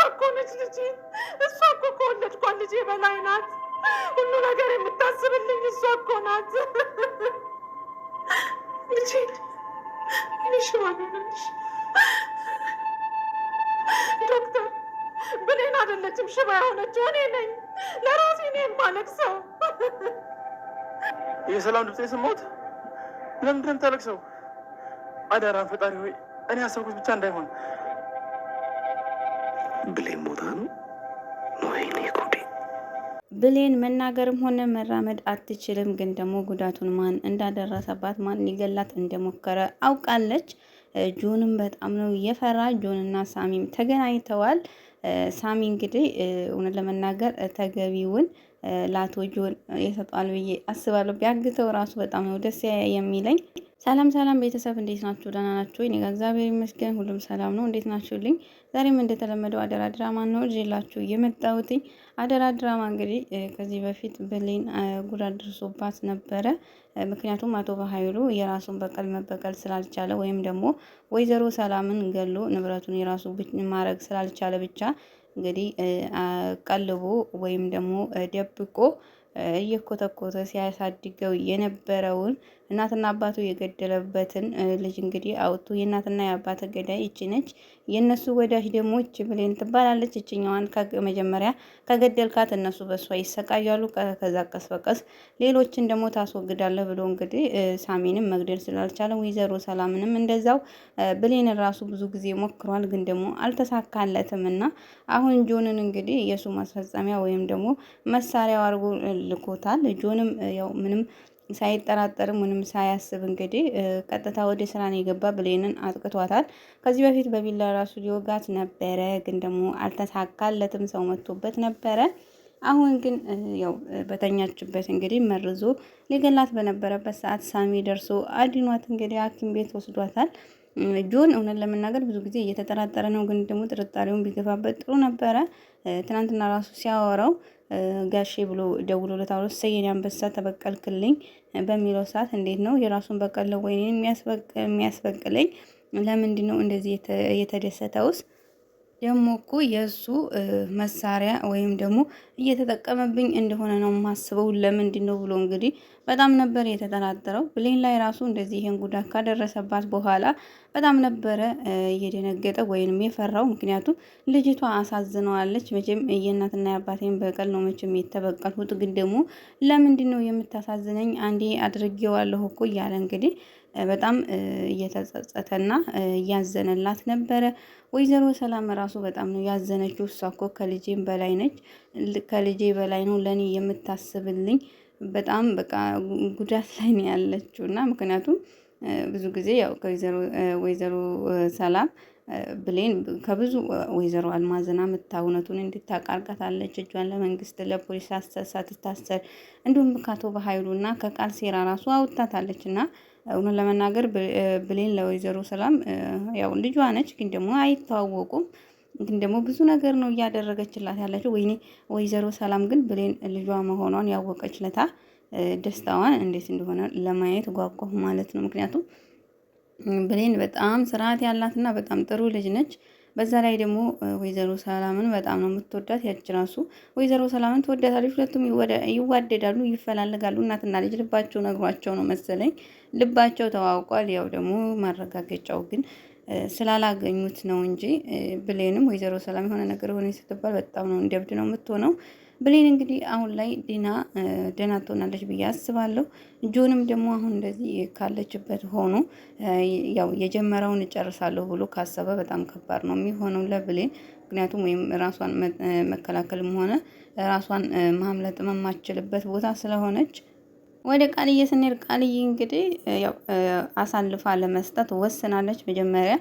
እኮ ነች ልጄ። እሷ እኮ ከወለድኳት ልጄ በላይ ናት። ሁሉ ነገር የምታስብልኝ እሷ እኮ ናት። ልጄ ልሽ ማለነች ዶክተር ብሌን አይደለችም ሽባ የሆነችው እኔ ነኝ። ለራሴ እኔ የማለቅሰው። የሰላም ድምፅ የሰማሁት ለምንድን ነው የምታለቅሰው? አደራን ፈጣሪ ሆይ እኔ ያሰብኩት ብቻ እንዳይሆን። ብሌን ሞታ ነው? ወይኔ ጉዴ! ብሌን መናገርም ሆነ መራመድ አትችልም። ግን ደግሞ ጉዳቱን ማን እንዳደረሰባት ማን ሊገላት እንደሞከረ አውቃለች። ጆንም በጣም ነው የፈራ። ጆንና ሳሚም ተገናኝተዋል። ሳሚ እንግዲህ እውነት ለመናገር ተገቢውን ለአቶ ጆን የሰጧል ብዬ አስባለሁ። ቢያግተው ራሱ በጣም ነው ደስ የሚለኝ። ሰላም ሰላም ቤተሰብ እንዴት ናችሁ? ደህና ናችሁ? እኔ ጋር እግዚአብሔር ይመስገን ሁሉም ሰላም ነው። እንዴት ናችሁልኝ? ዛሬም እንደተለመደው አደራ ድራማ ነው ይዤላችሁ የመጣሁት። አደራ ድራማ እንግዲህ ከዚህ በፊት ብሌን ጉዳት ደርሶባት ነበረ። ምክንያቱም አቶ በኃይሉ የራሱን በቀል መበቀል ስላልቻለ ወይም ደግሞ ወይዘሮ ሰላምን ገሎ ንብረቱን የራሱ ማድረግ ስላልቻለ ብቻ እንግዲህ ቀልቦ ወይም ደግሞ ደብቆ እየኮተኮተ ሲያሳድገው የነበረውን እናትና አባቱ የገደለበትን ልጅ እንግዲህ አውጥቶ የእናትና የአባት ገዳይ እቺ ነች። የእነሱ ወዳጅ ደግሞ እቺ ብሌን ትባላለች። እችኛዋን መጀመሪያ ከገደልካት እነሱ በሷ ይሰቃያሉ። ከዛ ቀስ በቀስ ሌሎችን ደግሞ ታስወግዳለህ ብሎ እንግዲህ ሳሚንም መግደል ስላልቻለ ወይዘሮ ሰላምንም እንደዛው ብሌን ራሱ ብዙ ጊዜ ሞክሯል፣ ግን ደግሞ አልተሳካለትም እና አሁን ጆንን እንግዲህ የሱ ማስፈጸሚያ ወይም ደግሞ መሳሪያው አድርጎ ልኮታል። ጆንም ያው ምንም ሳይጠራጠርም ምንም ሳያስብ እንግዲህ ቀጥታ ወደ ስራ ነው የገባ። ብሌንን አጥቅቷታል። ከዚህ በፊት በቢላ ራሱ ሊወጋት ነበረ፣ ግን ደግሞ አልተሳካለትም። ሰው መጥቶበት ነበረ። አሁን ግን ያው በተኛችበት እንግዲህ መርዞ ሊገላት በነበረበት ሰዓት ሳሚ ደርሶ አድኗት እንግዲህ ሐኪም ቤት ወስዷታል። ጆን እውነት ለመናገር ብዙ ጊዜ እየተጠራጠረ ነው፣ ግን ደግሞ ጥርጣሬውን ቢገፋበት ጥሩ ነበረ። ትናንትና ራሱ ሲያወራው ጋሼ ብሎ ደውሎለታል። ሰየኔ አንበሳ ተበቀልክልኝ በሚለው ሰዓት እንዴት ነው የራሱን በቀል ነው ወይ የሚያስበቅለኝ? ለምንድን ነው እንደዚህ የተደሰተውስ? ደግሞ እኮ የእሱ መሳሪያ ወይም ደግሞ እየተጠቀመብኝ እንደሆነ ነው የማስበው። ለምንድን ነው ብሎ እንግዲህ በጣም ነበር የተጠራጠረው። ብሌን ላይ ራሱ እንደዚህ ይሄን ጉዳት ካደረሰባት በኋላ በጣም ነበረ እየደነገጠ ወይንም የፈራው። ምክንያቱም ልጅቷ አሳዝነዋለች። መቼም የእናትና የአባቴን በቀል ነው መቼም የተበቀልሁት፣ ግን ደግሞ ለምንድን ነው የምታሳዝነኝ? አንዴ አድርጌዋለሁ እኮ እያለ እንግዲህ በጣም እየተጸጸተና እያዘነላት ነበረ። ወይዘሮ ሰላም ራሱ በጣም ነው ያዘነችው። እሷ እኮ ከልጄም በላይ ነች፣ ከልጄ በላይ ነው ለኔ የምታስብልኝ። በጣም በቃ ጉዳት ላይ ነው ያለችው እና ምክንያቱም ብዙ ጊዜ ያው ወይዘሮ ሰላም ብሌን ከብዙ ወይዘሮ አልማዝና እውነቱን እንድታቃርቃታለች። እጇን ለመንግስት ለፖሊስ ሳትታሰር እንዲሁም ከአቶ በኃይሉና ከቃል ሴራ ራሱ አውጥታታለች እና እውነት ለመናገር ብሌን ለወይዘሮ ሰላም ያው ልጇ ነች፣ ግን ደግሞ አይተዋወቁም። ግን ደግሞ ብዙ ነገር ነው እያደረገችላት ያለችው። ወይኔ ወይዘሮ ሰላም ግን ብሌን ልጇ መሆኗን ያወቀችለታ ደስታዋን እንዴት እንደሆነ ለማየት ጓጓሁ ማለት ነው። ምክንያቱም ብሌን በጣም ስርዓት ያላትና በጣም ጥሩ ልጅ ነች። በዛ ላይ ደግሞ ወይዘሮ ሰላምን በጣም ነው የምትወዳት። ያች ራሱ ወይዘሮ ሰላምን ትወዳታለች። ሁለቱም ይዋደዳሉ፣ ይፈላለጋሉ። እናትና ልጅ ልባቸው ነግሯቸው ነው መሰለኝ ልባቸው ተዋውቋል። ያው ደግሞ ማረጋገጫው ግን ስላላገኙት ነው እንጂ ብሌንም ወይዘሮ ሰላም የሆነ ነገር ሆነ ስትባል በጣም ነው እንደብድ ነው የምትሆነው። ብሌን እንግዲህ አሁን ላይ ደህና ትሆናለች ብዬ አስባለሁ። ጆንም ደግሞ አሁን እንደዚህ ካለችበት ሆኖ ያው የጀመረውን እጨርሳለሁ ብሎ ካሰበ በጣም ከባድ ነው የሚሆነው ለብሌን። ምክንያቱም ወይም ራሷን መከላከልም ሆነ ራሷን ማምለጥ የማትችልበት ቦታ ስለሆነች ወደ ቃልዬ ስንሄድ ቃልዬ እንግዲህ ያው አሳልፋ ለመስጠት ወስናለች። መጀመሪያ